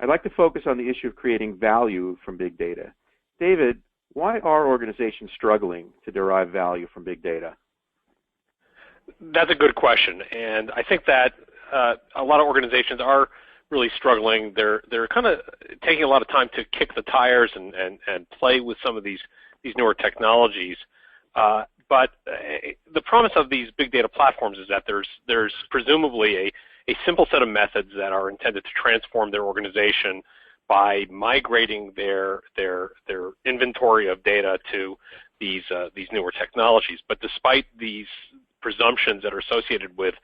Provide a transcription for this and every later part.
I'd like to focus on the issue of creating value from big data. David, why are organizations struggling to derive value from big data? That's a good question, and I think that a lot of organizations are really struggling. They're kind of taking a lot of time to kick the tires and play with some of these newer technologies. But the promise of these big data platforms is that there's presumably a simple set of methods that are intended to transform their organization by migrating their inventory of data to these newer technologies. But despite these presumptions that are associated with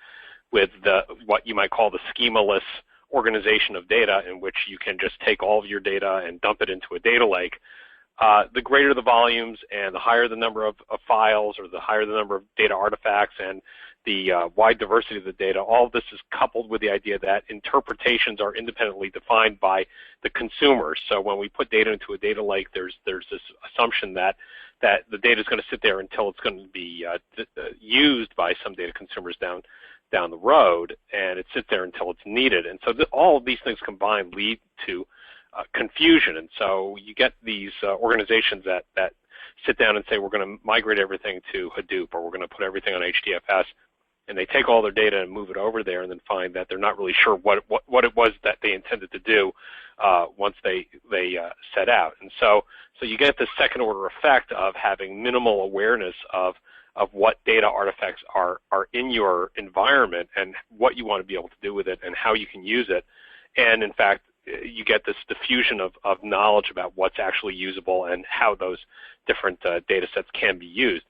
what you might call the schemaless organization of data, in which you can just take all of your data and dump it into a data lake, the greater the volumes and the higher the number of files, or the higher the number of data artifacts and the wide diversity of the data, all of this is coupled with the idea that interpretations are independently defined by the consumer. So when we put data into a data lake, there's this assumption that the data is going to sit there until it's going to be used by some data consumers down the road, and it sits there until it's needed. And so all of these things combined lead to confusion. And so you get these organizations that sit down and say, we're going to migrate everything to Hadoop, or we're going to put everything on HDFS, and they take all their data and move it over there, and then find that they're not really sure what it was that they intended to do once they set out. And so you get this second order effect of having minimal awareness of what data artifacts are in your environment and what you want to be able to do with it and how you can use it. And in fact, you get this diffusion of knowledge about what's actually usable and how those different data sets can be used.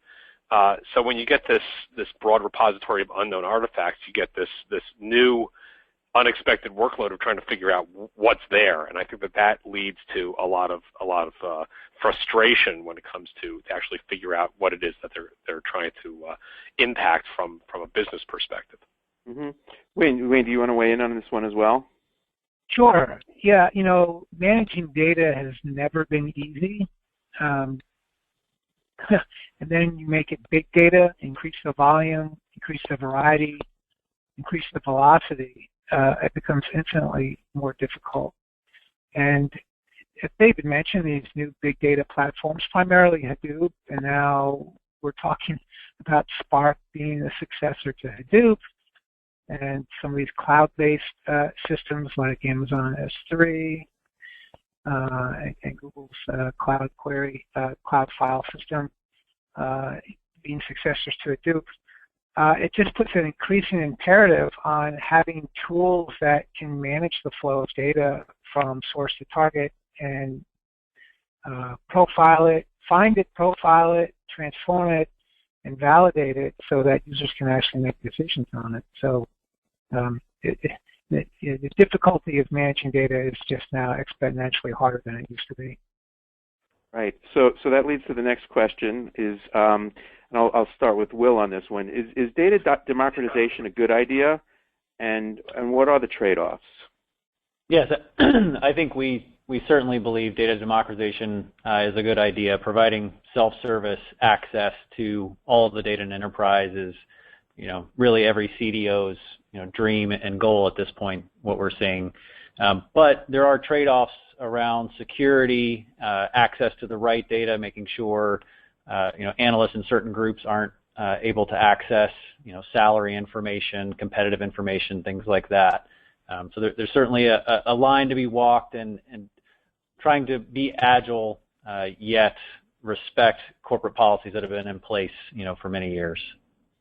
So when you get this broad repository of unknown artifacts, you get this new unexpected workload of trying to figure out what's there, and I think that leads to a lot of frustration when it comes to actually figure out what it is that they're trying to impact from a business perspective. Mm-hmm. Wayne, do you want to weigh in on this one as well? Sure. Yeah, managing data has never been easy. And then you make it big data, increase the volume, increase the variety, increase the velocity. It becomes infinitely more difficult. And as David mentioned, these new big data platforms, primarily Hadoop, and now we're talking about Spark being the successor to Hadoop, and some of these cloud-based systems like Amazon S3 and Google's Cloud Query, Cloud File System being successors to Hadoop. It just puts an increasing imperative on having tools that can manage the flow of data from source to target and profile it, find it, profile it, transform it, and validate it so that users can actually make decisions on it. So the difficulty of managing data is just now exponentially harder than it used to be. Right. So that leads to the next question is, and I'll start with Will on this one. Is data democratization a good idea, and what are the trade-offs? Yes, I think we certainly believe data democratization is a good idea. Providing self-service access to all of the data in enterprise is, really every CDO's dream and goal at this point, what we're seeing. But there are trade-offs around security, access to the right data, making sure analysts in certain groups aren't able to access salary information, competitive information, things like that. So there's certainly a line to be walked, and trying to be agile yet respect corporate policies that have been in place for many years.